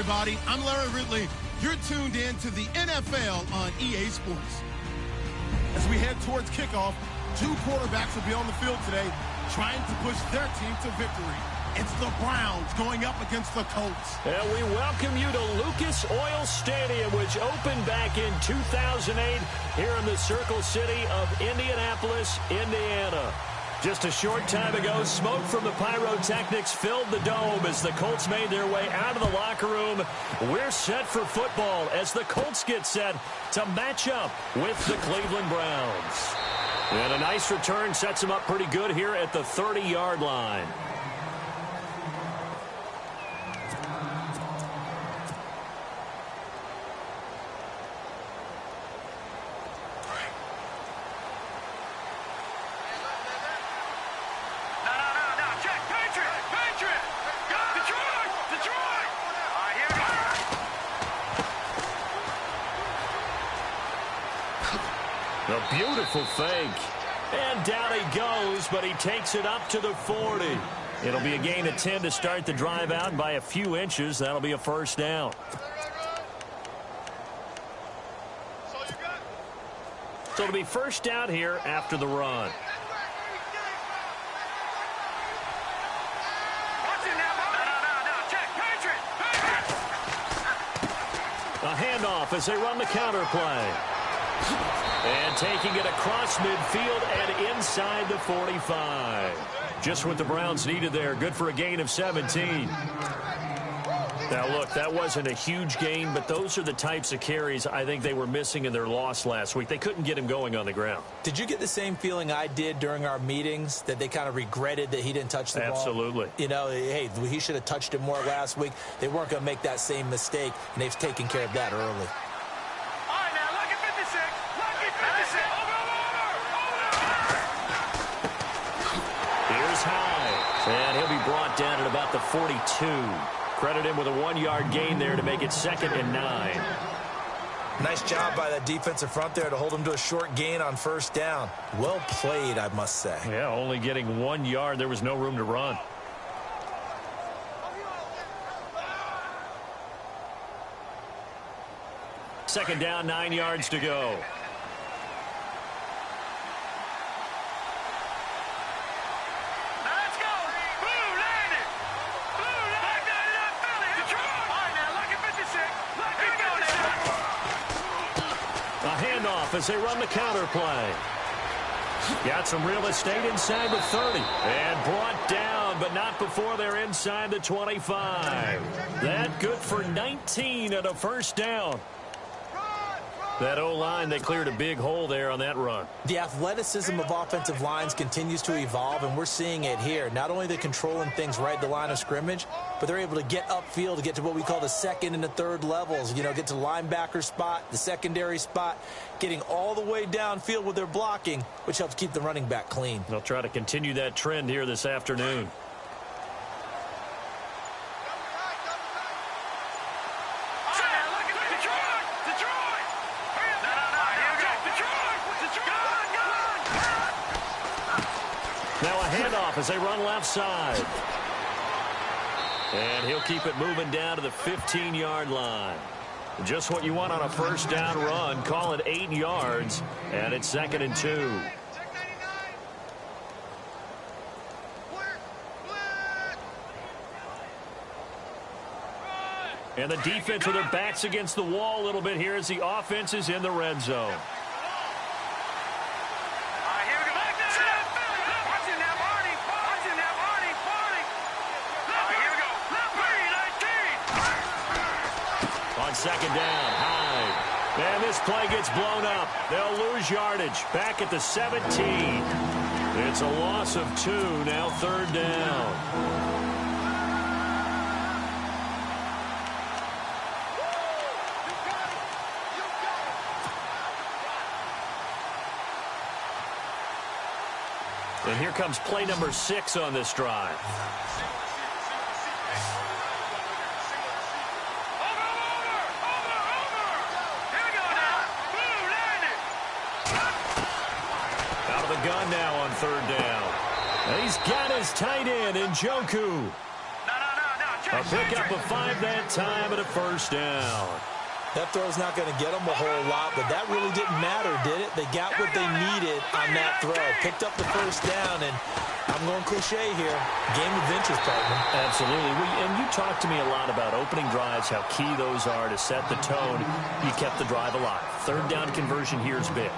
everybody. I'm Larry Ridley. You're tuned in to the NFL on EA Sports. As we head towards kickoff, two quarterbacks will be on the field today trying to push their team to victory. It's the Browns going up against the Colts. And we welcome you to Lucas Oil Stadium, which opened back in 2008 here in the Circle City of Indianapolis, Indiana. Just a short time ago, smoke from the pyrotechnics filled the dome as the Colts made their way out of the locker room. We're set for football as the Colts get set to match up with the Cleveland Browns. And a nice return sets them up pretty good here at the 30-yard line. A beautiful fake. And down he goes, but he takes it up to the 40. It'll be a gain of 10 to start the drive out by a few inches. That'll be a first down. So it'll be first down here after the run. A handoff as they run the counter play. And taking it across midfield and inside the 45. Just what the Browns needed there. Good for a gain of 17. Now, look, that wasn't a huge gain, but those are the types of carries I think they were missing in their loss last week. They couldn't get him going on the ground. Did you get the same feeling I did during our meetings, that they kind of regretted that he didn't touch the ball? Absolutely. You know, hey, he should have touched it more last week. They weren't going to make that same mistake, and they've taken care of that early. And he'll be brought down at about the 42. Credit him with a 1-yard gain there to make it 2nd and 9. Nice job by that defensive front there to hold him to a short gain on first down. Well played, I must say. Yeah, only getting 1 yard. There was no room to run. Second down, 9 yards to go. As they run the counter play. Got some real estate inside the 30. And brought down, but not before they're inside the 25. That good for 19 and a first down. That O-line, they cleared a big hole there on that run. The athleticism of offensive lines continues to evolve, and we're seeing it here. Not only are they controlling things right at the line of scrimmage, but they're able to get upfield to get to what we call the second and the third levels. You know, get to the linebacker spot, the secondary spot, getting all the way downfield with their blocking, which helps keep the running back clean. They'll try to continue that trend here this afternoon. Now a handoff as they run left side. And he'll keep it moving down to the 15-yard line. Just what you want on a first down run. Call it 8 yards, and it's 2nd and 2. And the defense with their backs against the wall a little bit here as the offense is in the red zone. Second down, Hyde. And this play gets blown up. They'll lose yardage. Back at the 17. It's a loss of 2. Now 3rd down. And here comes play number 6 on this drive. Gun now on 3rd down. And he's got his tight end, Njoku. No, check. A pickup of 5 that time and a first down. That throw's not going to get them a whole lot, but that really didn't matter, did it? They got what they needed on that throw. Picked up the first down, and I'm going cliche here. Game of inches, partner. Absolutely. And you talked to me a lot about opening drives, how key those are to set the tone. You kept the drive alive. Third down conversion here is big.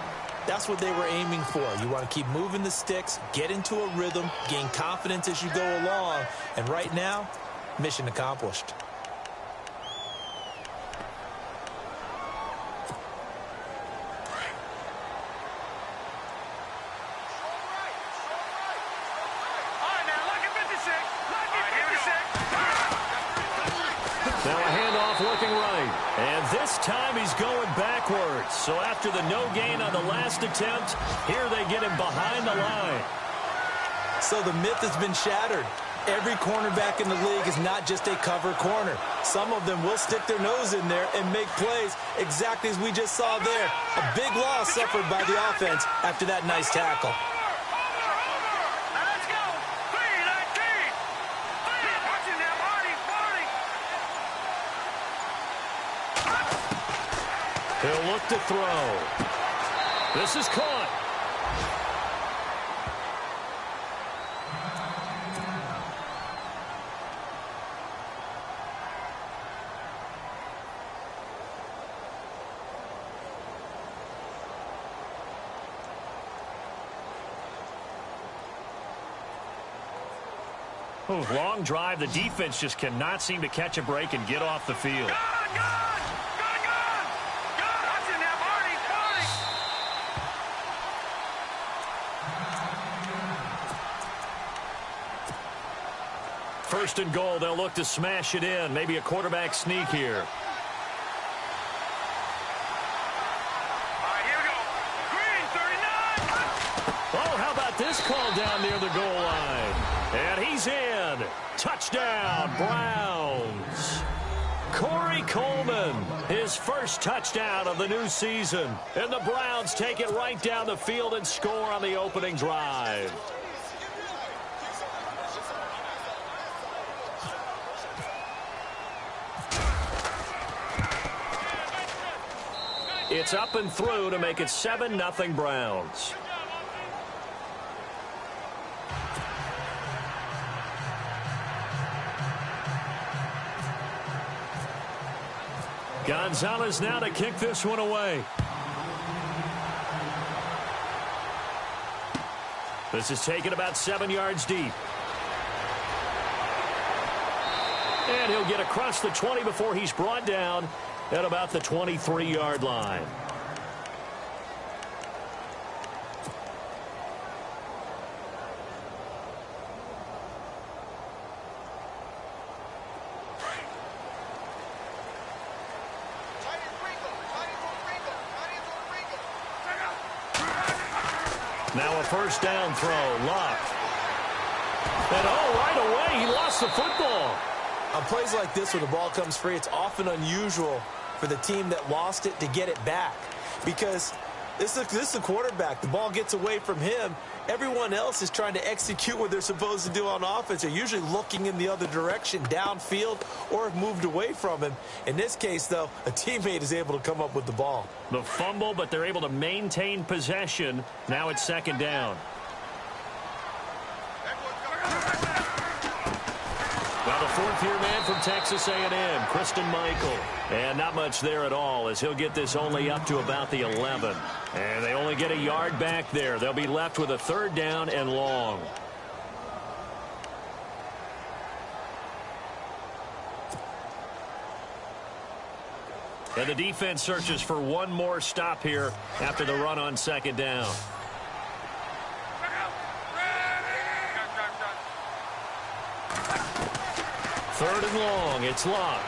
That's what they were aiming for. You want to keep moving the sticks, get into a rhythm, gain confidence as you go along. And right now, mission accomplished. Now a handoff looking right. And this time he's going backwards. So after the no gain on the last attempt, here they get him behind the line. So the myth has been shattered. Every cornerback in the league is not just a cover corner. Some of them will stick their nose in there and make plays exactly as we just saw there. A big loss suffered by the offense after that nice tackle. He'll look to throw. This is caught. Long drive. The defense just cannot seem to catch a break and get off the field. First and goal, they'll look to smash it in. Maybe a quarterback sneak here. All right, here we go. Green, 39. Oh, how about this call down near the goal line? And he's in. Touchdown, Browns. Corey Coleman, his first touchdown of the new season. And the Browns take it right down the field and score on the opening drive. It's up and through to make it 7-0 Browns. Gonzalez now to kick this one away. This is taken about 7 yards deep. And he'll get across the 20 before he's brought down at about the 23-yard line. Now a first down throw. Luck. And right away, he lost the football. On plays like this where the ball comes free, it's often unusual for the team that lost it to get it back. Because this is the quarterback. The ball gets away from him. Everyone else is trying to execute what they're supposed to do on offense. They're usually looking in the other direction, downfield, or have moved away from him. In this case, though, a teammate is able to come up with the ball. The fumble, but they're able to maintain possession. Now it's second down. Now the fourth-year man from Texas A&M, Christian Michael. And not much there at all as he'll get this only up to about the 11. And they only get a yard back there. They'll be left with a third down and long. And the defense searches for one more stop here after the run on second down. Third and long, it's Luck.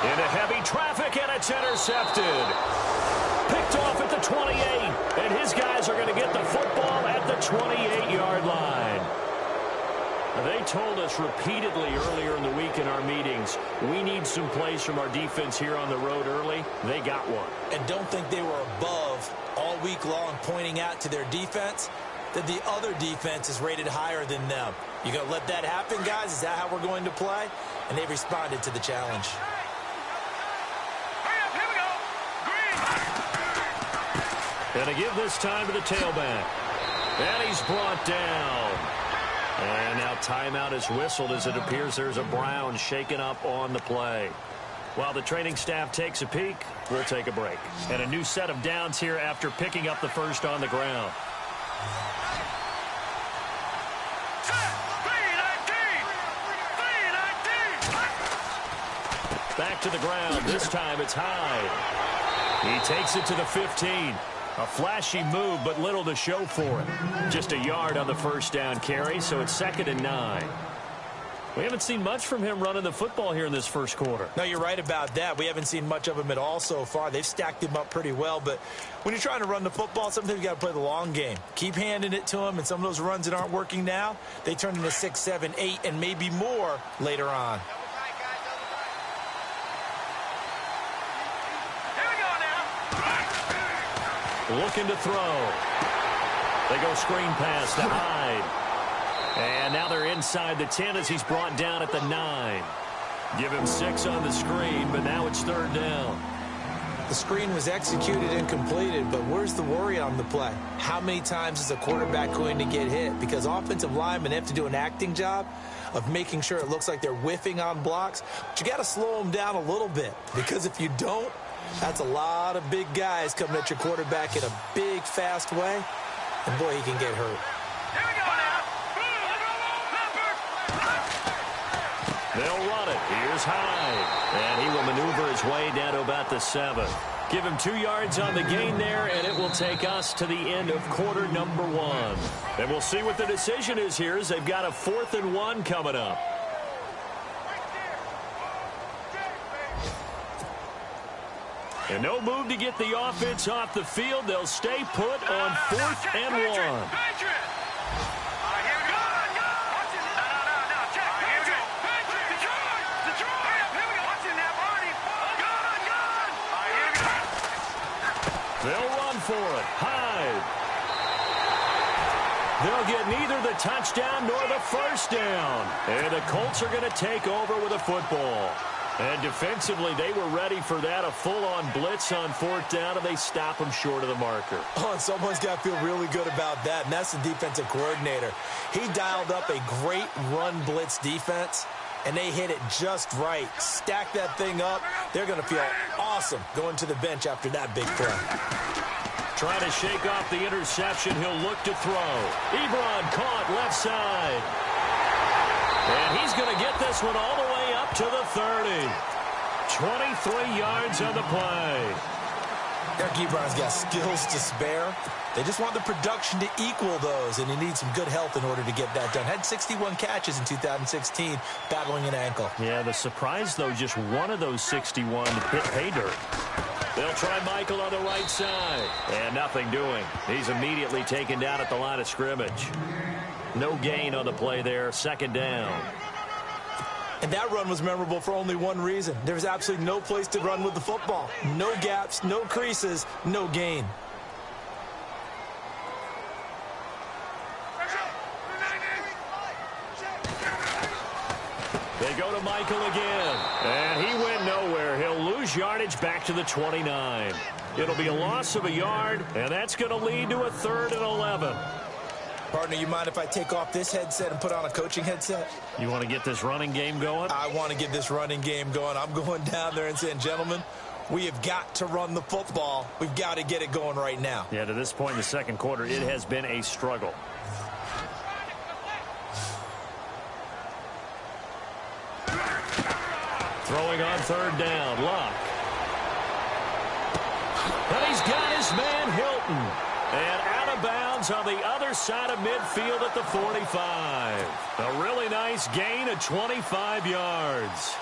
Into heavy traffic, and it's intercepted. Picked off at the 28, and his guys are going to get the football at the 28-yard line. They told us repeatedly earlier in the week in our meetings, we need some plays from our defense here on the road early. They got one. And don't think they were above all week long pointing out to their defense. that the other defense is rated higher than them. You going to let that happen, guys? Is that how we're going to play? And they responded to the challenge. Hurry up, here we go. Green. And to give this time to the tailback. And he's brought down. And now timeout is whistled as it appears there's a Brown shaken up on the play. While the training staff takes a peek, we'll take a break. And a new set of downs here after picking up the first on the ground. Back to the ground. This time it's Hyde. He takes it to the 15. A flashy move, but little to show for it. Just a yard on the first down carry, so it's 2nd and 9. We haven't seen much from him running the football here in this first quarter. No, you're right about that. We haven't seen much of him at all so far. They've stacked him up pretty well, but when you're trying to run the football, sometimes you got to play the long game. Keep handing it to him, and some of those runs that aren't working now, they turn into 6, 7, 8, and maybe more later on. Looking to throw. They go screen pass to Hyde. And now they're inside the 10 as he's brought down at the 9. Give him 6 on the screen, but now it's 3rd down. The screen was executed and completed, but where's the worry on the play? How many times is a quarterback going to get hit? Because offensive linemen have to do an acting job of making sure it looks like they're whiffing on blocks. But you got to slow them down a little bit, because if you don't, that's a lot of big guys coming at your quarterback in a big, fast way. And, boy, he can get hurt. Here we go now. They'll run it. Here's Hyde. And he will maneuver his way down to about the 7. Give him 2 yards on the gain there, and it will take us to the end of quarter number 1. And we'll see what the decision is here as they've got a 4th and 1 coming up. And no move to get the offense off the field. They'll stay put on 4th and 1. They'll run for it. Hyde. They'll get neither the touchdown nor the first down. And the Colts are going to take over with a football. And defensively, they were ready for that, a full-on blitz on 4th down, and they stop them short of the marker. Oh, and someone's got to feel really good about that, and that's the defensive coordinator. He dialed up a great run blitz defense, and they hit it just right. Stack that thing up. They're going to feel awesome going to the bench after that big play. Trying to shake off the interception. He'll look to throw. Ebron caught left side. And he's going to get this one all the way up to the 30. 23 yards on the play. Eric Ebron's got skills to spare. They just want the production to equal those, and he needs some good health in order to get that done. Had 61 catches in 2016, battling an ankle. Yeah, the surprise, though, just one of those 61 hit pay dirt. They'll try Michael on the right side. And nothing doing. He's immediately taken down at the line of scrimmage. No gain on the play there. 2nd down. And that run was memorable for only one reason. There was absolutely no place to run with the football. No gaps, no creases, no gain. They go to Michael again. And he went nowhere. He'll lose yardage back to the 29. It'll be a loss of a yard, and that's going to lead to a 3rd and 11. Partner, you mind if I take off this headset and put on a coaching headset? You want to get this running game going? I want to get this running game going. I'm going down there and saying, gentlemen, we have got to run the football. We've got to get it going right now. Yeah, to this point in the second quarter, it has been a struggle. Throwing on 3rd down, Luck. And he's got his man Hilton. And out of bounds on the other side of midfield at the 45. A really nice gain of 25 yards.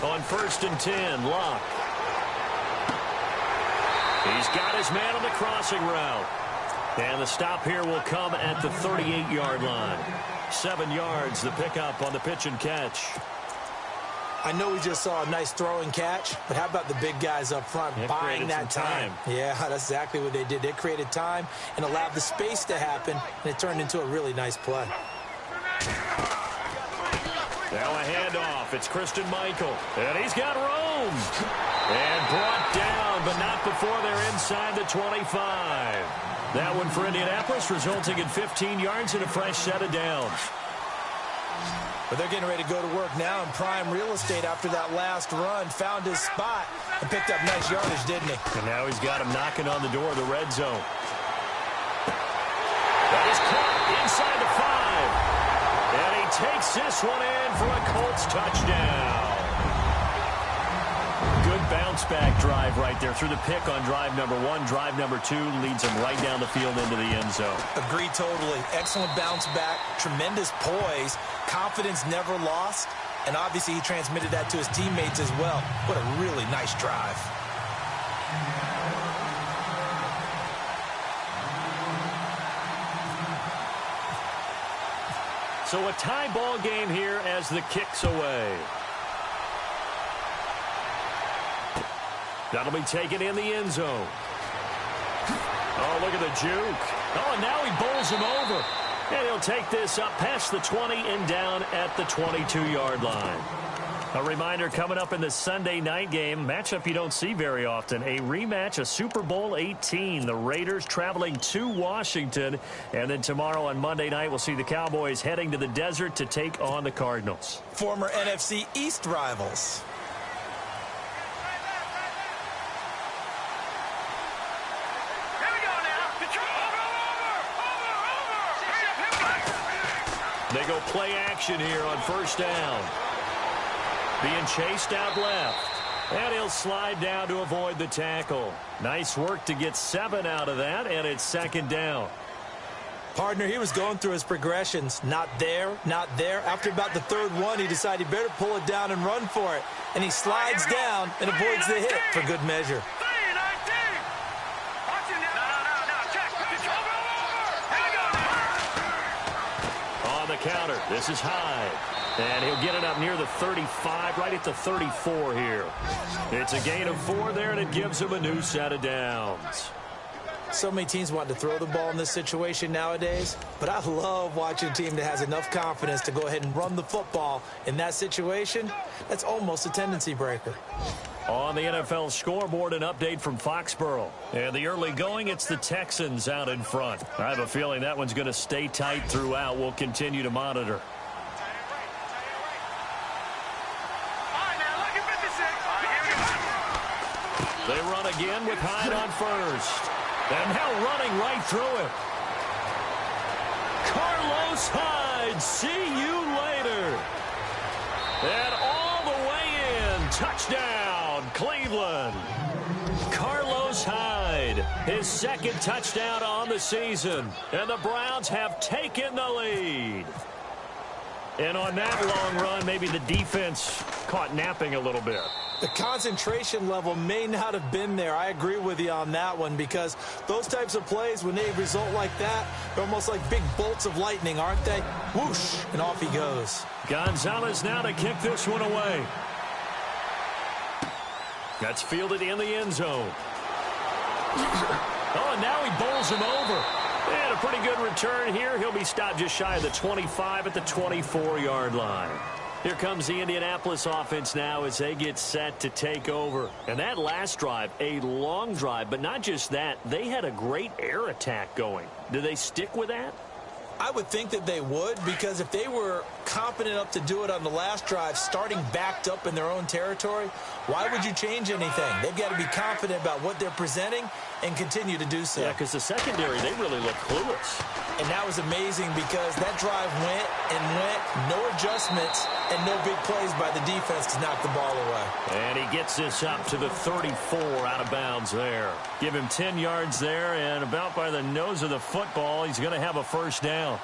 On 1st and 10, Luck. He's got his man on the crossing route. And the stop here will come at the 38-yard line. 7 yards, the pickup on the pitch and catch. I know we just saw a nice throwing catch, but how about the big guys up front buying that time? Yeah, that's exactly what they did. They created time and allowed the space to happen, and it turned into a really nice play. Now a handoff. It's Christian Michael. And he's got room. And brought down, but not before they're inside the 25. That one for Indianapolis, resulting in 15 yards and a fresh set of downs. But they're getting ready to go to work now in prime real estate after that last run. Found his spot and picked up nice yardage, didn't he? And now he's got him knocking on the door of the red zone. That is caught inside the 5. And he takes this one in for a Colts touchdown. Good bounce-back drive right there through the pick on drive number 1. Drive number 2 leads him right down the field into the end zone. Agreed totally. Excellent bounce-back, tremendous poise, confidence never lost, and obviously he transmitted that to his teammates as well. What a really nice drive. So a tie ball game here as the kick's away. That'll be taken in the end zone. Oh, look at the juke. Oh, and now he bowls him over. And he'll take this up past the 20 and down at the 22-yard line. A reminder coming up in the Sunday night game, matchup you don't see very often, a rematch of Super Bowl 18. The Raiders traveling to Washington. And then tomorrow on Monday night, we'll see the Cowboys heading to the desert to take on the Cardinals. Former NFC East rivals. They go play action here on first down. Being chased out left. And he'll slide down to avoid the tackle. Nice work to get 7 out of that, and it's second down. Partner, he was going through his progressions. Not there, not there. After about the third one, he decided he better pull it down and run for it. And he slides down and avoids the hit for good measure. Counter. This is Hyde. And he'll get it up near the 35, right at the 34 here. It's a gain of 4 there, and it gives him a new set of downs. So many teams want to throw the ball in this situation nowadays, but I love watching a team that has enough confidence to go ahead and run the football in that situation. That's almost a tendency breaker. On the NFL scoreboard, an update from Foxborough. And the early going, it's the Texans out in front. I have a feeling that one's going to stay tight throughout. We'll continue to monitor. They run again with Hyde on first. And now running right through it. Carlos Hyde, see you later. And all the way in, touchdown, Cleveland. Carlos Hyde, his second touchdown on the season. And the Browns have taken the lead. And on that long run, maybe the defense caught napping a little bit. The concentration level may not have been there. I agree with you on that one, because those types of plays, when they result like that, they're almost like big bolts of lightning, aren't they? Whoosh, and off he goes. Gonzalez now to kick this one away. That's fielded in the end zone. Oh, and now he bowls him over. And a pretty good return here. He'll be stopped just shy of the 25 at the 24-yard line. Here comes the Indianapolis offense now as they get set to take over. And that last drive, a long drive, but not just that. They had a great air attack going. Do they stick with that? I would think that they would, because if they were confident enough to do it on the last drive, starting backed up in their own territory, why would you change anything? They've got to be confident about what they're presenting and continue to do so. Yeah, because the secondary, they really look clueless. And that was amazing, because that drive went and went, no adjustments, and no big plays by the defense to knock the ball away. And he gets this up to the 34 out of bounds there. Give him 10 yards there, and about by the nose of the football, he's going to have a first down.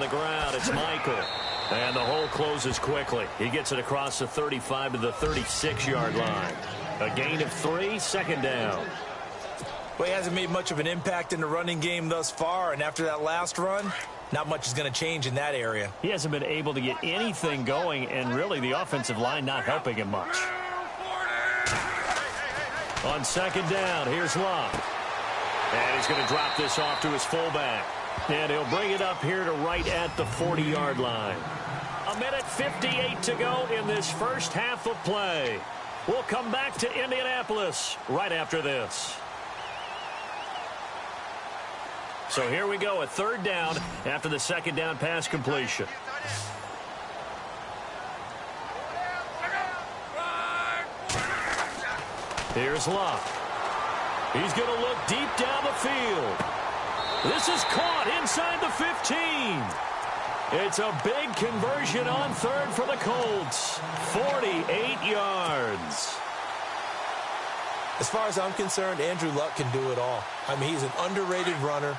On the ground, it's Michael. And the hole closes quickly. He gets it across the 35 to the 36-yard line. A gain of 3, second down. Well, he hasn't made much of an impact in the running game thus far, and after that last run, not much is going to change in that area. He hasn't been able to get anything going, and really the offensive line not helping him much. On second down, here's Love. And he's going to drop this off to his fullback. And he'll bring it up here to right at the 40-yard line. 1:58 to go in this first half of play. We'll come back to Indianapolis right after this. So here we go, a third down after the second down pass completion. Here's Love. He's going to look deep down the field. This is caught inside the 15. It's a big conversion on third for the Colts. 48 yards. As far as I'm concerned, Andrew Luck can do it all. I mean, he's an underrated runner,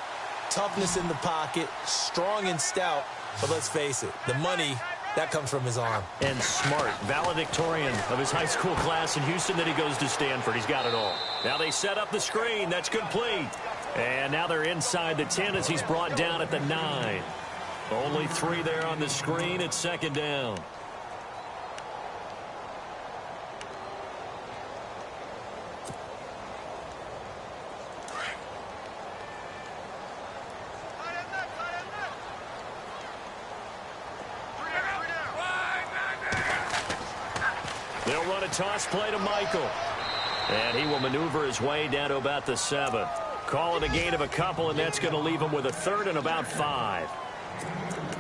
toughness in the pocket, strong and stout. But let's face it, the money, that comes from his arm. And smart, valedictorian of his high school class in Houston. Then he goes to Stanford. He's got it all. Now they set up the screen. That's complete. And now they're inside the 10 as he's brought down at the 9. Only 3 there on the screen. It's second down. They'll run a toss play to Michael. And he will maneuver his way down to about the 7. Call it a gain of a couple, and that's going to leave him with a third and about 5.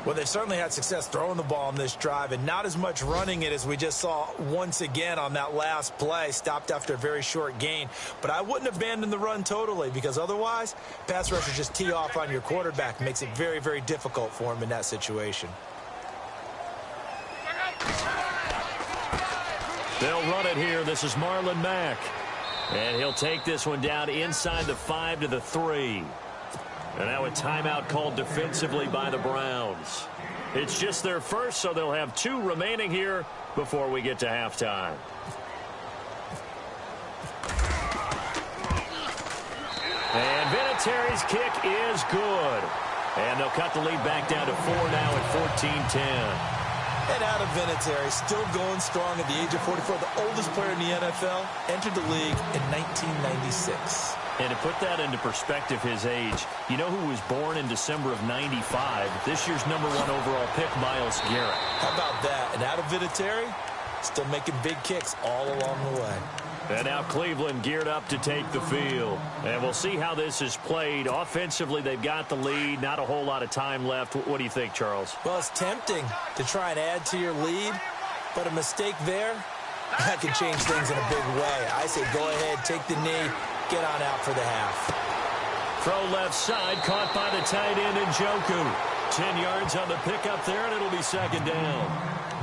Well, they've certainly had success throwing the ball on this drive, and not as much running it as we just saw once again on that last play. Stopped after a very short gain. But I wouldn't abandon the run totally, because otherwise, pass rushers just tee off on your quarterback. Makes it very, very difficult for him in that situation. They'll run it here. This is Marlon Mack. And he'll take this one down inside the 5 to the 3. And now a timeout called defensively by the Browns. It's just their first, so they'll have 2 remaining here before we get to halftime. And Vinatieri's kick is good. And they'll cut the lead back down to 4 now at 14-10. And Adam Vinatieri, still going strong at the age of 44, the oldest player in the NFL, entered the league in 1996. And to put that into perspective, his age, you know who was born in December of 95? This year's #1 overall pick, Myles Garrett. How about that? And Adam Vinatieri, still making big kicks all along the way. And now Cleveland geared up to take the field. And we'll see how this is played. Offensively, they've got the lead. Not a whole lot of time left. What do you think, Charles? Well, it's tempting to try and add to your lead, but a mistake there, that can change things in a big way. I say go ahead, take the knee, get on out for the half. Throw left side, caught by the tight end Njoku. 10 yards on the pickup there, and it'll be second down.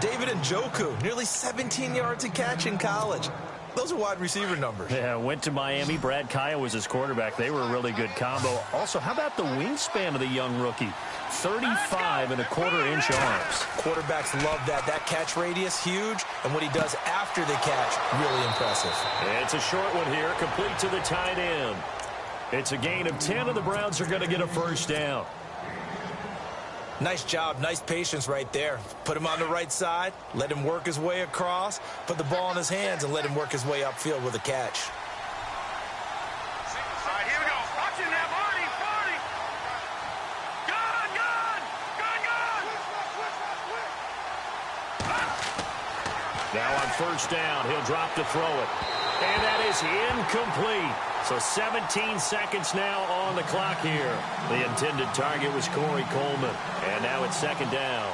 David Njoku, nearly 17 yards a catch in college. Those are wide receiver numbers. Yeah, went to Miami. Brad Kaya was his quarterback. They were a really good combo. Also, how about the wingspan of the young rookie? 35.25-inch arms. Quarterbacks love that. That catch radius, huge. And what he does after the catch, really impressive. It's a short one here, complete to the tight end. It's a gain of 10, and the Browns are going to get a first down. Nice job, nice patience right there. Put him on the right side, let him work his way across, put the ball in his hands, and let him work his way upfield with a catch. All right, here we go. Watch it now, Marty. Gun. Now on first down, he'll drop to throw it. And that is incomplete. So 17 seconds now on the clock here. The intended target was Corey Coleman. And now it's second down.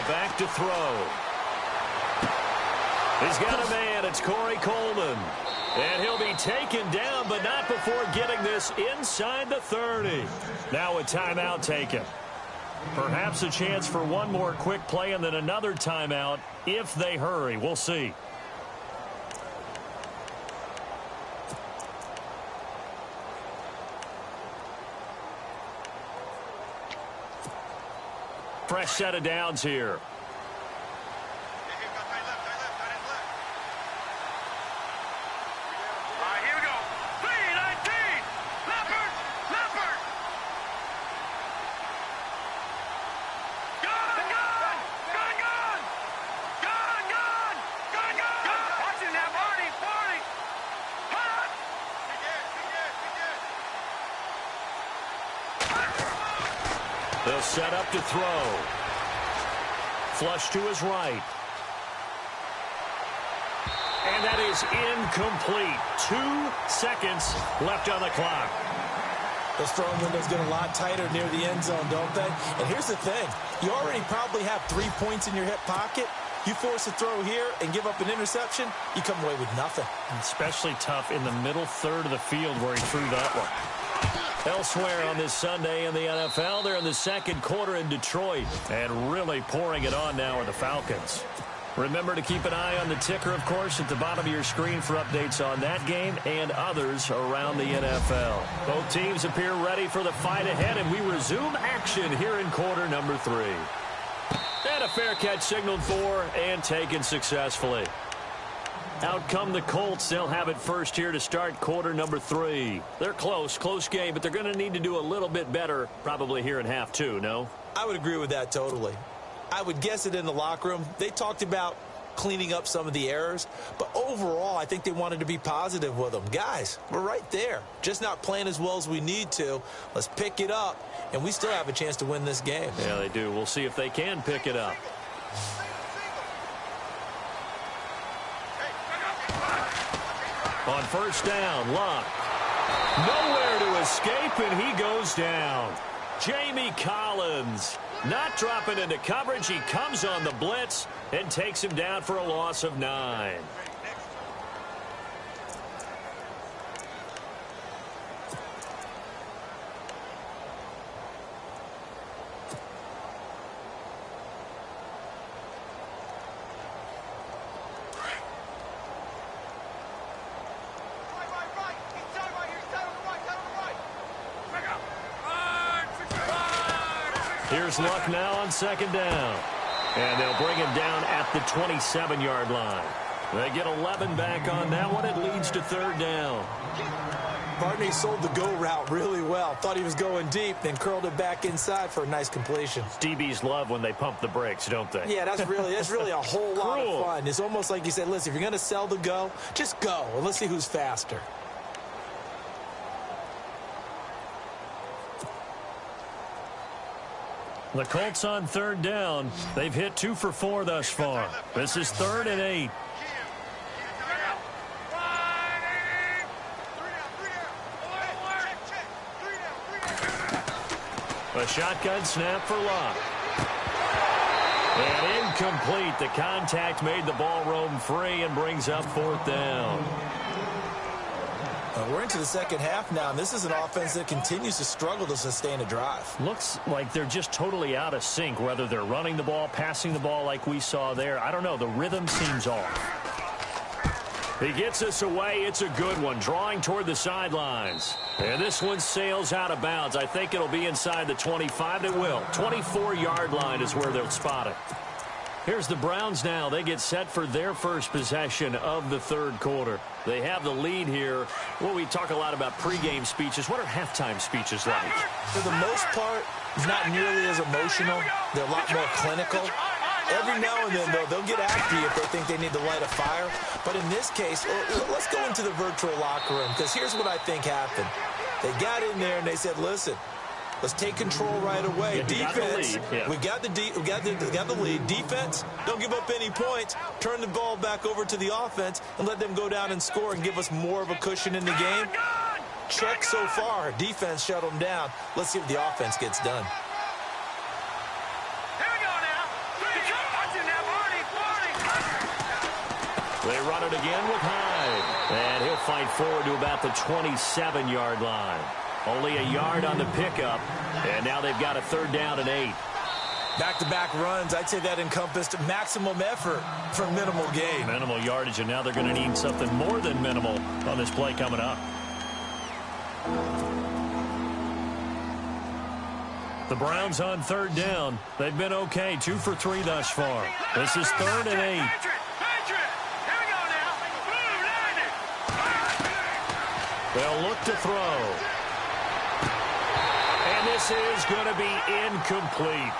back to throw. He's got a man. It's Corey Coleman. And he'll be taken down, but not before getting this inside the 30. Now a timeout taken. Perhaps a chance for one more quick play and then another timeout if they hurry. We'll see. Fresh set of downs here. They'll set up to throw. Flush to his right. And that is incomplete. 2 seconds left on the clock. Those throwing windows get a lot tighter near the end zone, don't they? And here's the thing. You already probably have 3 points in your hip pocket. You force a throw here and give up an interception, you come away with nothing. Especially tough in the middle third of the field where he threw that one. Elsewhere on this Sunday in the NFL, they're in the second quarter in Detroit and really pouring it on now are the Falcons. Remember to keep an eye on the ticker, of course, at the bottom of your screen for updates on that game and others around the NFL. Both teams appear ready for the fight ahead, and we resume action here in quarter number 3. And a fair catch signaled for and taken successfully. Out come the Colts. They'll have it first here to start quarter number 3. They're close game, but they're going to need to do a little bit better probably here in half 2, no? I would agree with that totally. I would guess it in the locker room. They talked about cleaning up some of the errors, but overall I think they wanted to be positive with them. Guys, we're right there. Just not playing as well as we need to. Let's pick it up, and we still have a chance to win this game. Yeah, they do. We'll see if they can pick it up. On first down, Luck. Nowhere to escape, and he goes down. Jamie Collins not dropping into coverage. He comes on the blitz and takes him down for a loss of 9. Here's Luck now on second down. And they'll bring him down at the 27-yard line. They get 11 back on that one. It leads to third down. Barney sold the go route really well. Thought he was going deep, then curled it back inside for a nice completion. DBs love when they pump the brakes, don't they? Yeah, that's really a whole lot of fun. It's almost like you said, listen, if you're going to sell the go, just go. And let's see who's faster. The Colts on third down. They've hit 2 for 4 thus far. This is 3rd and 8. A shotgun snap for Luck. And incomplete. The contact made the ball roam free and brings up 4th down. We're into the second half now, and this is an offense that continues to struggle to sustain a drive. Looks like they're just totally out of sync, whether they're running the ball, passing the ball like we saw there. I don't know. The rhythm seems off. He gets us away. It's a good one, drawing toward the sidelines. And this one sails out of bounds. I think it'll be inside the 25. It will. 24-yard line is where they'll spot it. Here's the Browns now. They get set for their first possession of the third quarter. They have the lead here. Well, we talk a lot about pregame speeches. What are halftime speeches like? For the most part, not nearly as emotional. They're a lot more clinical. Every now and then, though, they'll get after you if they think they need to light a fire. But in this case, let's go into the virtual locker room, because here's what I think happened. They got in there and they said, listen, let's take control right away. Yeah, defense, we got the lead. Defense, don't give up any points. Turn the ball back over to the offense and let them go down and score and give us more of a cushion in the game. Check so far. Defense shut them down. Let's see if the offense gets done. Here we go now. They run it again with Hyde. And he'll fight forward to about the 27-yard line. Only a yard on the pickup. And now they've got a 3rd down and 8. Back-to-back runs, I'd say that encompassed maximum effort for minimal gain. Minimal yardage, and now they're going to need something more than minimal on this play coming up. The Browns on 3rd down. They've been okay, 2 for 3 thus far. This is 3rd and 8. They'll look to throw. And this is going to be incomplete.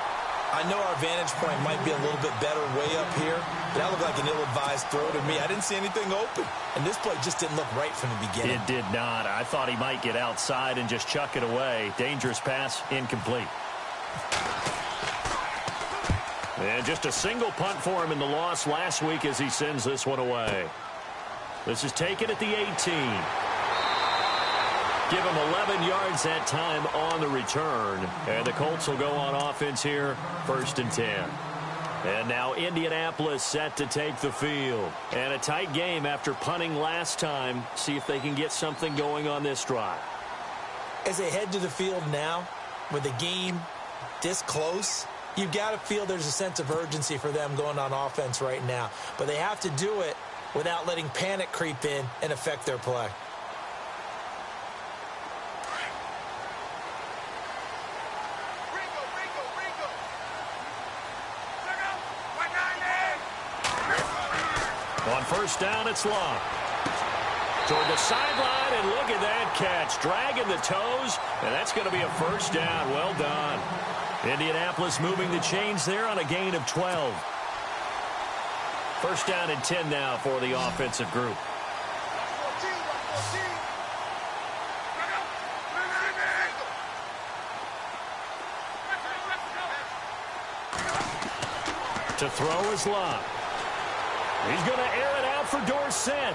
I know our vantage point might be a little bit better way up here, but that looked like an ill-advised throw to me. I didn't see anything open, and this play just didn't look right from the beginning. It did not. I thought he might get outside and just chuck it away. Dangerous pass, incomplete. And just a single punt for him in the loss last week as he sends this one away. This is taken at the 18. Give him 11 yards that time on the return. And the Colts will go on offense here, 1st and 10. And now Indianapolis set to take the field. And a tight game after punting last time. See if they can get something going on this drive. As they head to the field now, with the game this close, you've got to feel there's a sense of urgency for them going on offense right now. But they have to do it without letting panic creep in and affect their play. On 1st down, it's Love. Toward the sideline, and look at that catch. Dragging the toes, and that's going to be a 1st down. Well done. Indianapolis moving the chains there on a gain of 12. 1st down and 10 now for the offensive group. To throw is Love. He's going to air it out for Dorsett.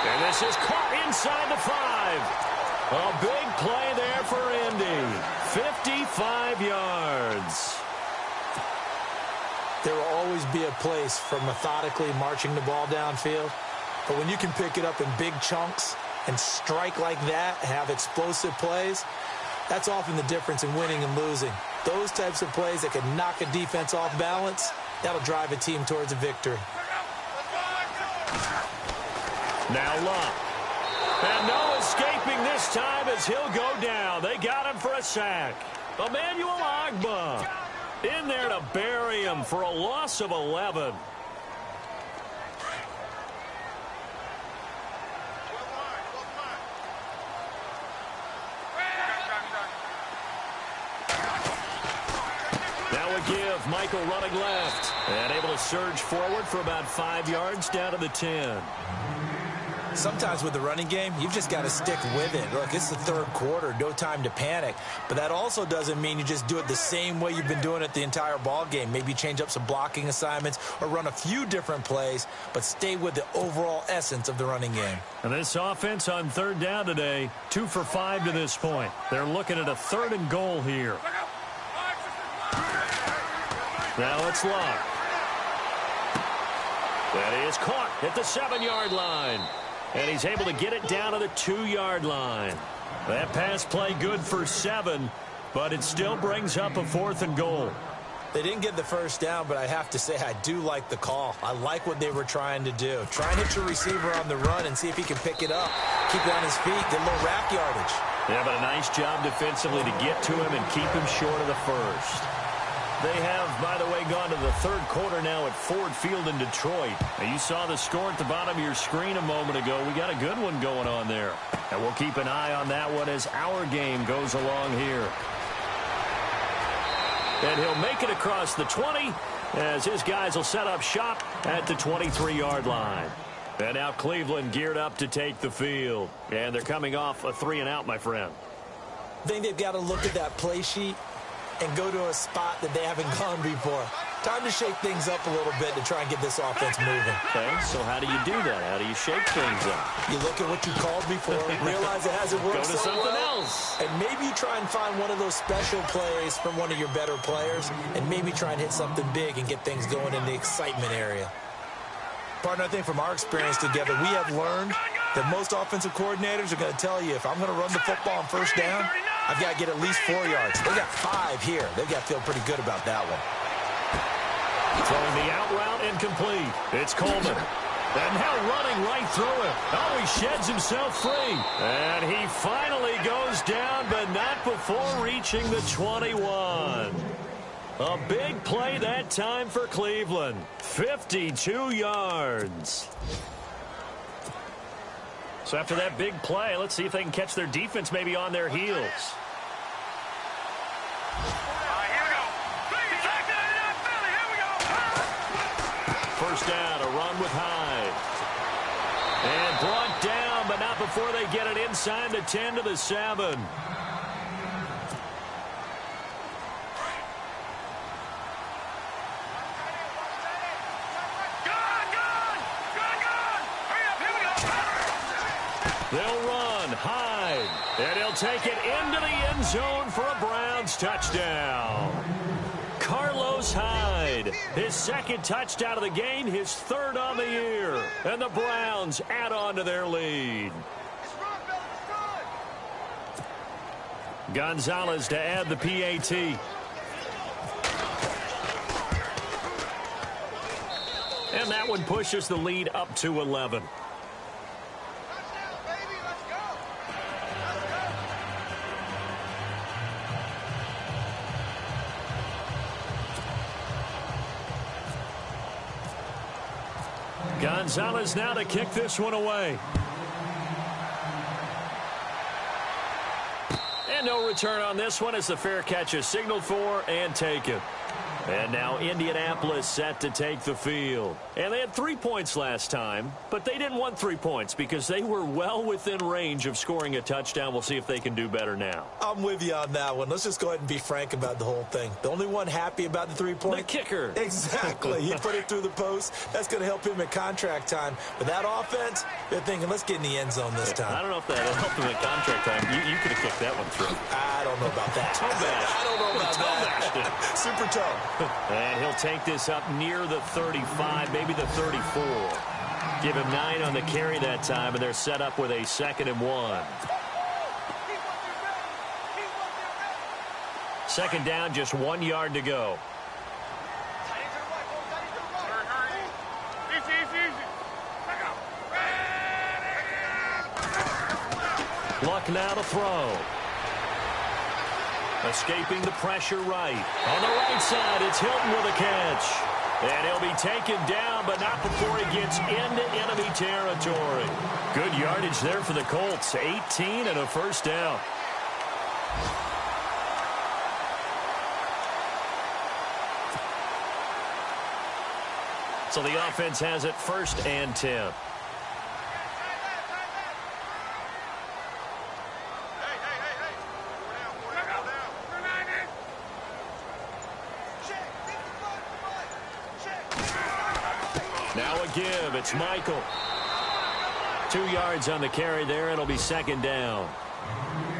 And this is caught inside the 5. A big play there for Indy. 55 yards. There will always be a place for methodically marching the ball downfield. But when you can pick it up in big chunks and strike like that, have explosive plays, that's often the difference in winning and losing. Those types of plays that can knock a defense off balance, that'll drive a team towards a victory. Now Love. And no escaping this time as he'll go down. They got him for a sack. Emmanuel Ogbah in there to bury him for a loss of 11. Give Michael running left and able to surge forward for about 5 yards down to the 10. Sometimes with the running game, you've just got to stick with it. Look, it's the 3rd quarter, no time to panic. But that also doesn't mean you just do it the same way you've been doing it the entire ball game. Maybe change up some blocking assignments or run a few different plays, but stay with the overall essence of the running game. And this offense on 3rd down today, 2 for 5 to this point. They're looking at a 3rd and goal here. Now it's Love. That is caught at the 7-yard line. And he's able to get it down to the 2-yard line. That pass play good for 7, but it still brings up a 4th and goal. They didn't get the 1st down, but I have to say I do like the call. I like what they were trying to do. Try and hit your receiver on the run and see if he can pick it up. Keep it on his feet, get a little rack yardage. Yeah, but a nice job defensively to get to him and keep him short of the 1st. They have, by the way, gone to the 3rd quarter now at Ford Field in Detroit. Now, you saw the score at the bottom of your screen a moment ago. We got a good one going on there. And we'll keep an eye on that one as our game goes along here. And he'll make it across the 20 as his guys will set up shop at the 23-yard line. And now Cleveland geared up to take the field. And they're coming off a 3-and-out, my friend. I think they've got to look at that play sheet and go to a spot that they haven't gone before. Time to shake things up a little bit to try and get this offense moving. Okay, so how do you do that? How do you shake things up? You look at what you called before, realize it hasn't worked Go to so something well, else. and maybe you try and find one of those special plays from one of your better players, and maybe try and hit something big and get things going in the excitement area. Partner, I think from our experience together, we have learned that most offensive coordinators are going to tell you, if I'm going to run the football on first down, I've got to get at least 4 yards. They got 5 here. They've got to feel pretty good about that one. Throwing the out route incomplete. It's Coleman. And now running right through it. Oh, he sheds himself free. And he finally goes down, but not before reaching the 21. A big play that time for Cleveland. 52 yards. So after that big play, let's see if they can catch their defense maybe on their heels. First down, a run with Hyde. And brought down, but not before they get it inside the 10 to the 7. They'll run, Hyde, and he'll take it into the end zone for a Browns touchdown. Carlos Hyde, his second touchdown of the game, his third on the year. And the Browns add on to their lead. Gonzalez to add the PAT. And that one pushes the lead up to 11. Gonzalez now to kick this one away. And no return on this one as the fair catch is signaled for and taken. And now Indianapolis set to take the field. And they had 3 points last time, but they didn't want 3 points because they were well within range of scoring a touchdown. We'll see if they can do better now. I'm with you on that one. Let's just go ahead and be frank about the whole thing. The only one happy about the 3-point? The kicker. Exactly. He put it through the post. That's going to help him at contract time. But that offense, they're thinking, let's get in the end zone this time. I don't know if that helped him at contract time. You could have kicked that one through. I don't know about that. I don't know about that. Super toe. And he'll take this up near the 35, maybe the 34. Give him 9 on the carry that time, and they're set up with a 2nd and 1. Second down, just 1 yard to go. Luck now to throw. Escaping the pressure right. On the right side, it's Hilton with a catch. And he'll be taken down, but not before he gets into enemy territory. Good yardage there for the Colts. 18 and a first down. So the offense has it 1st and 10. Now a give. It's Michael. 2 yards on the carry there. It'll be 2nd down.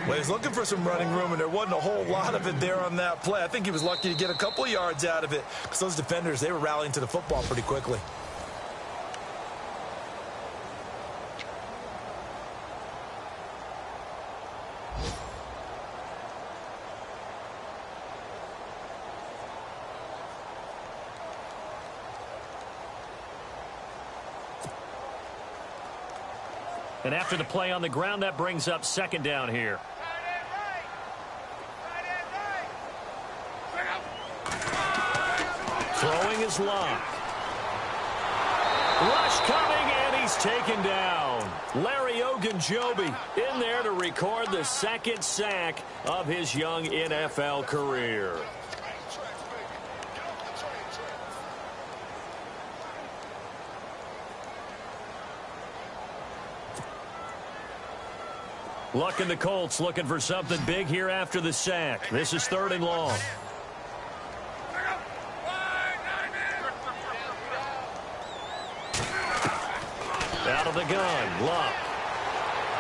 Well, he's looking for some running room, and there wasn't a whole lot of it there on that play. I think he was lucky to get a couple of yards out of it because those defenders, they were rallying to the football pretty quickly. And after the play on the ground, that brings up 2nd down here. Throwing is Locke. Rush coming, and he's taken down. Larry Ogunjobi in there to record the 2nd sack of his young NFL career. Luck and the Colts looking for something big here after the sack. This is 3rd and long. Out of the gun, Luck.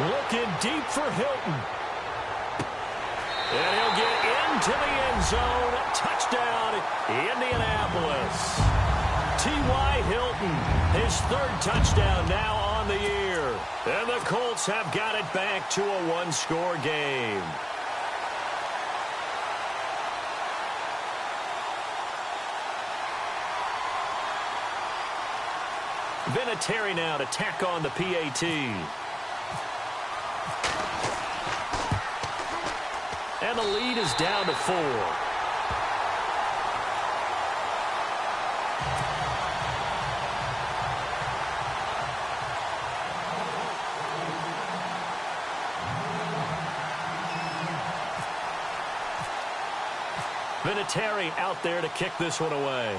Looking deep for Hilton. And he'll get into the end zone. Touchdown, Indianapolis. T.Y. Hilton, his third touchdown now on the year. And the Colts have got it back to a one-score game. Vinatieri now to tack on the PAT. And the lead is down to 4. Vinatieri out there to kick this one away.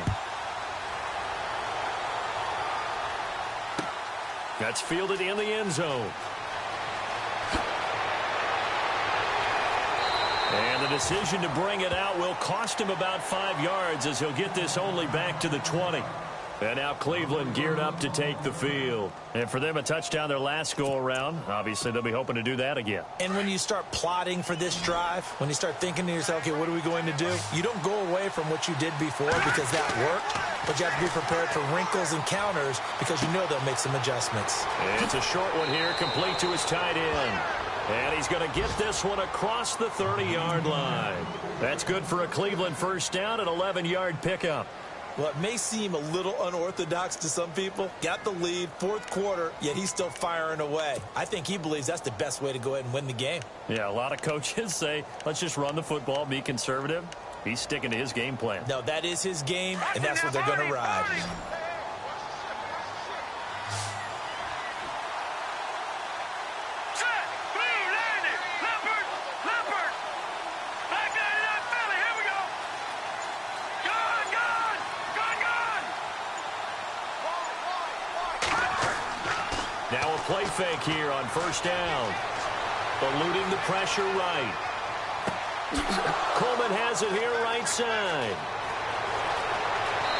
That's fielded in the end zone. And the decision to bring it out will cost him about 5 yards as he'll get this only back to the 20. And now Cleveland geared up to take the field. And for them, a touchdown their last go-around. Obviously, they'll be hoping to do that again. And when you start plotting for this drive, when you start thinking to yourself, okay, what are we going to do? You don't go away from what you did before because that worked, but you have to be prepared for wrinkles and counters because you know they'll make some adjustments. It's a short one here, complete to his tight end. And he's going to get this one across the 30-yard line. That's good for a Cleveland first down, an 11-yard pickup. Well, it may seem a little unorthodox to some people. Got the lead, fourth quarter, yet he's still firing away. I think he believes that's the best way to go ahead and win the game. Yeah, a lot of coaches say, let's just run the football, be conservative. He's sticking to his game plan. No, that is his game, and that's what they're going to ride. Now a play fake here on first down. Eluding the pressure right. Coleman has it here right side.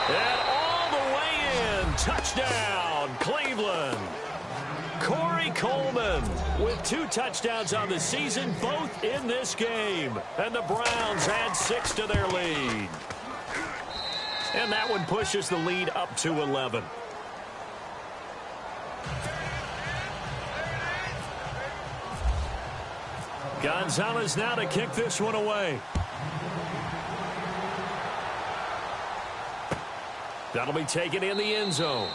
And all the way in. Touchdown, Cleveland. Corey Coleman with 2 touchdowns on the season, both in this game. And the Browns add 6 to their lead. And that one pushes the lead up to 11. Gonzalez now to kick this one away. That'll be taken in the end zone.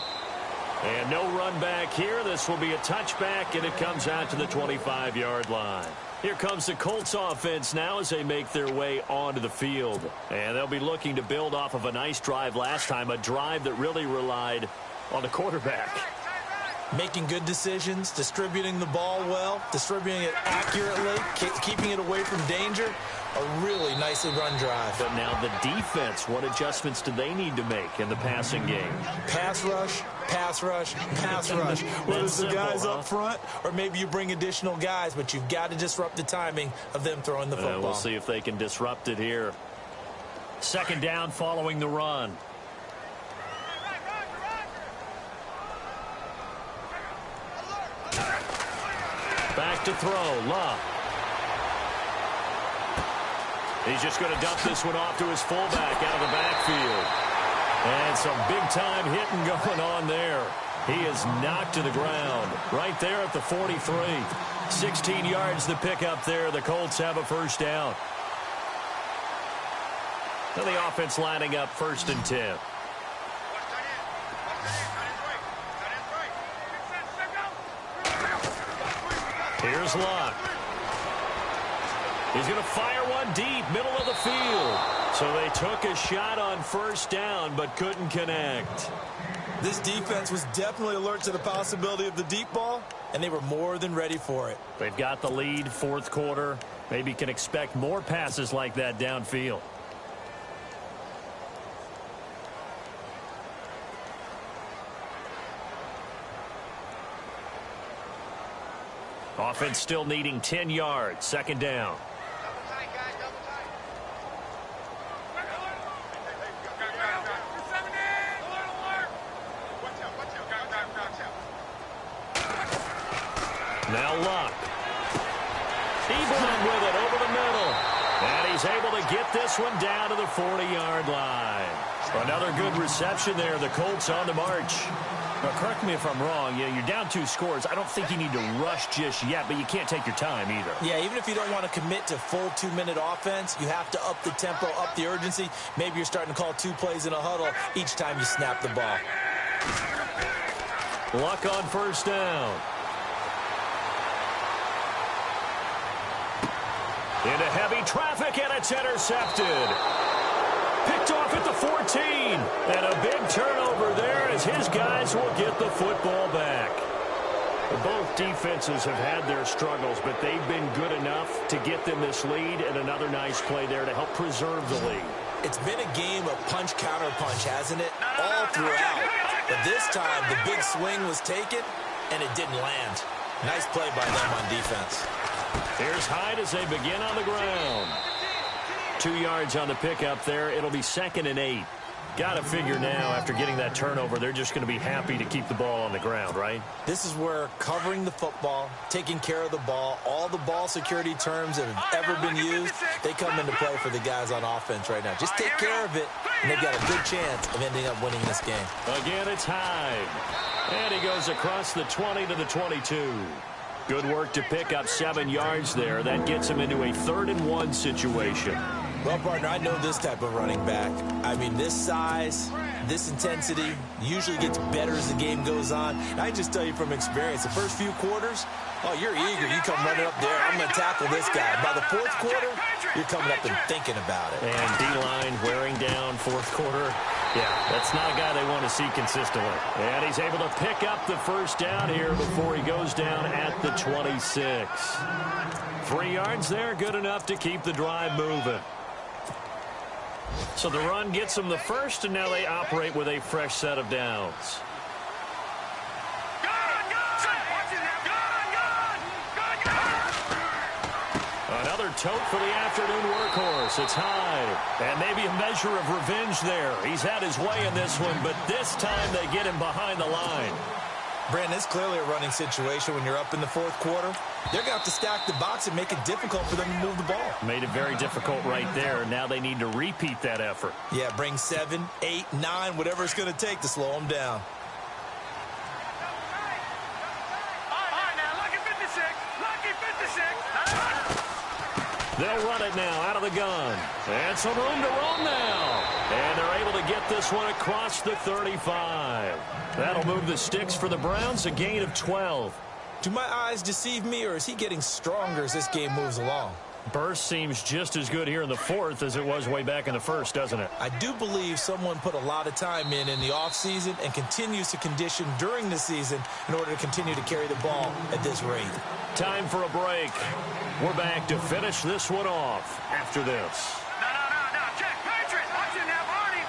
And no run back here. This will be a touchback, and it comes out to the 25-yard line. Here comes the Colts offense now as they make their way onto the field. And they'll be looking to build off of a nice drive last time, a drive that really relied on the quarterback. Making good decisions, distributing the ball well, distributing it accurately, keeping it away from danger. A really nicely run drive. But now the defense, what adjustments do they need to make in the passing game? Pass rush, pass rush, pass rush. Whether it's the guys up front or maybe you bring additional guys, but you've got to disrupt the timing of them throwing the football. We'll see if they can disrupt it here. Second down following the run. Back to throw, Love. He's just going to dump this one off to his fullback out of the backfield. And some big-time hitting going on there. He is knocked to the ground right there at the 43. 16 yards to pick up there. The Colts have a first down. Now the offense lining up 1st and 10. Here's Luck. He's going to fire one deep, middle of the field. So they took a shot on first down, but couldn't connect. This defense was definitely alert to the possibility of the deep ball, and they were more than ready for it. They've got the lead, fourth quarter. Maybe can expect more passes like that downfield. Offense still needing 10 yards. Second down. Now Luck. Ebron with it over the middle. And he's able to get this one down to the 40-yard line. Another good reception there. The Colts on the march. Now, correct me if I'm wrong. Yeah, you're down 2 scores. I don't think you need to rush just yet, but you can't take your time either. Yeah, even if you don't want to commit to full 2-minute offense, you have to up the tempo, up the urgency. Maybe you're starting to call 2 plays in a huddle each time you snap the ball. Luck on first down. Into heavy traffic, and it's intercepted. Picked off at the 14. And a big turnover there as his guys will get the football back. Both defenses have had their struggles, but they've been good enough to get them this lead, and another nice play there to help preserve the lead. It's been a game of punch-counter-punch, hasn't it? All throughout. But this time, the big swing was taken, and it didn't land. Nice play by them on defense. Here's Hyde as they begin on the ground. 2 yards on the pickup there. It'll be 2nd and 8. Got to figure now, after getting that turnover, they're just going to be happy to keep the ball on the ground, right? This is where covering the football, taking care of the ball, all the ball security terms that have ever been used, they come into play for the guys on offense right now. Just take care of it, and they've got a good chance of ending up winning this game. Again, it's Hyde. And he goes across the 20 to the 22. Good work to pick up 7 yards there. That gets him into a 3rd and 1 situation. Well, partner, I know this type of running back. I mean, this size, this intensity usually gets better as the game goes on. And I just tell you from experience, the first few quarters, oh, you're eager. You come running up there. I'm going to tackle this guy. By the 4th quarter, you're coming up and thinking about it. And D-line wearing down 4th quarter. Yeah, that's not a guy they want to see consistently. And he's able to pick up the first down here before he goes down at the 26. 3 yards there, good enough to keep the drive moving. So the run gets them the first, and now they operate with a fresh set of downs. Another tote for the afternoon workhorse. It's Hyde. And maybe a measure of revenge there. He's had his way in this one, but this time they get him behind the line. Brandon, it's clearly a running situation when you're up in the 4th quarter. They're going to have to stack the box and make it difficult for them to move the ball. Made it very difficult right there. Now they need to repeat that effort. Yeah, bring 7, 8, 9, whatever it's going to take to slow them down. They'll run it now out of the gun. And some room to roam now. And they're able to get this one across the 35. That'll move the sticks for the Browns, a gain of 12. Do my eyes deceive me, or is he getting stronger as this game moves along? Burst seems just as good here in the 4th as it was way back in the 1st, doesn't it? I do believe someone put a lot of time in the offseason and continues to condition during the season in order to continue to carry the ball at this rate. Time for a break. We're back to finish this one off after this. No. Check. Patriots. Watch it now. Barney.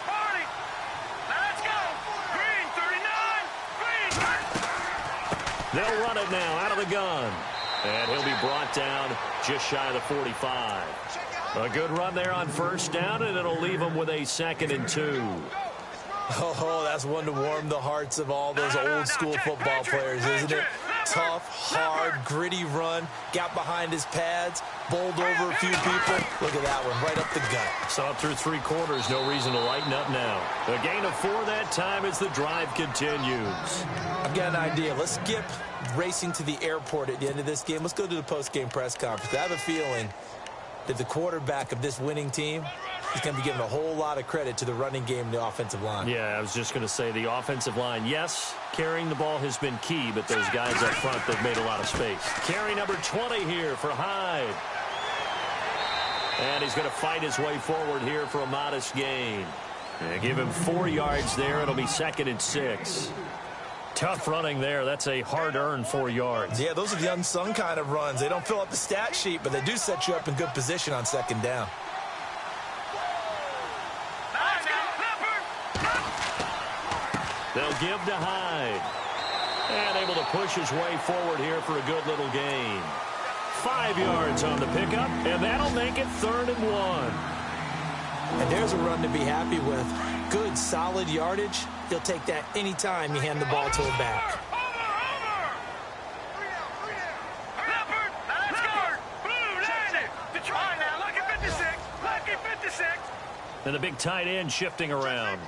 Now let's go. Green, 39. Green. They'll run it now out of the gun. And he'll be brought down just shy of the 45. A good run there on first down, and it'll leave him with a 2nd and 2. Oh, that's one to warm the hearts of all those old school football players, isn't it? Tough, hard, gritty run. Got behind his pads, bowled over a few people. Look at that one, right up the gut. Saw through 3 quarters, no reason to lighten up now. A gain of 4 that time as the drive continues. I've got an idea. Let's skip racing to the airport at the end of this game. Let's go to the post-game press conference. I have a feeling that the quarterback of this winning team is going to be giving a whole lot of credit to the running game and the offensive line. Yeah, I was just going to say the offensive line, yes, carrying the ball has been key, but those guys up front, they've made a lot of space. Carry number 20 here for Hyde. And he's going to fight his way forward here for a modest gain. Yeah, give him 4 yards there. It'll be 2nd and 6. Tough running there. That's a hard-earned 4 yards. Yeah, those are the unsung kind of runs. They don't fill up the stat sheet, but they do set you up in good position on 2nd down. They'll give to Hyde. And able to push his way forward here for a good little gain. 5 yards on the pickup, and that'll make it 3rd and 1. And there's a run to be happy with. Good, solid yardage. He'll take that anytime you hand the ball to him back. And the big tight end shifting around.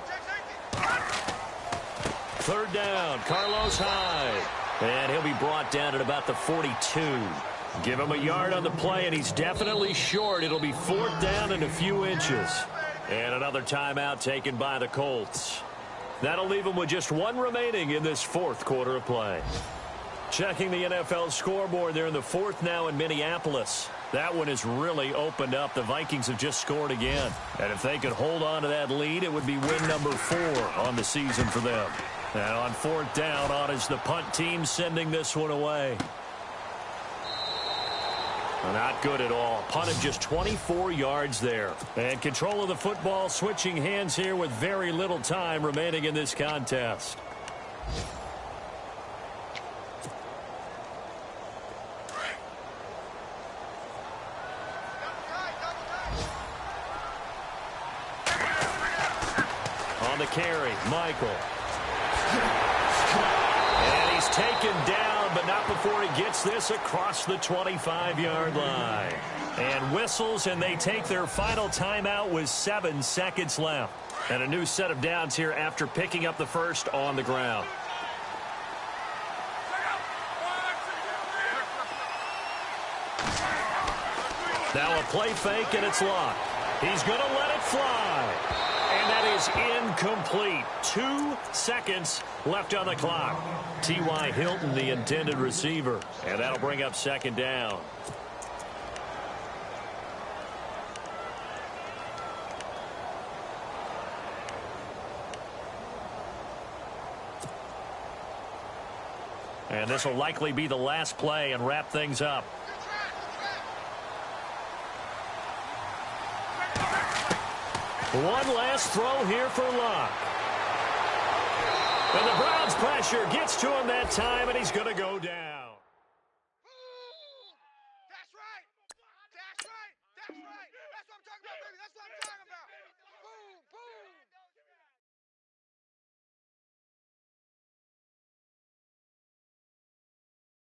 Third down, Carlos Hyde. And he'll be brought down at about the 42. Give him a yard on the play, and he's definitely short. It'll be fourth down and a few inches. And another timeout taken by the Colts. That'll leave them with just one remaining in this fourth quarter of play. Checking the NFL scoreboard, they're in the fourth now in Minneapolis. That one has really opened up. The Vikings have just scored again. And if they could hold on to that lead, it would be win number 4 on the season for them. And on fourth down, on is the punt team sending this one away. Not good at all. Punted just 24 yards there. And control of the football switching hands here with very little time remaining in this contest. On the carry, Michael. And he's taken down, but not before he gets this across the 25-yard line. And whistles, and they take their final timeout with 7 seconds left. And a new set of downs here after picking up the first on the ground. Now a play fake, and it's locked. He's going to let it fly. And that is incomplete. 2 seconds left on the clock. T.Y. Hilton, the intended receiver. And that'll bring up second down. And this will likely be the last play and wrap things up. One last throw here for Luck. And the Browns' pressure gets to him that time, and he's going to go down.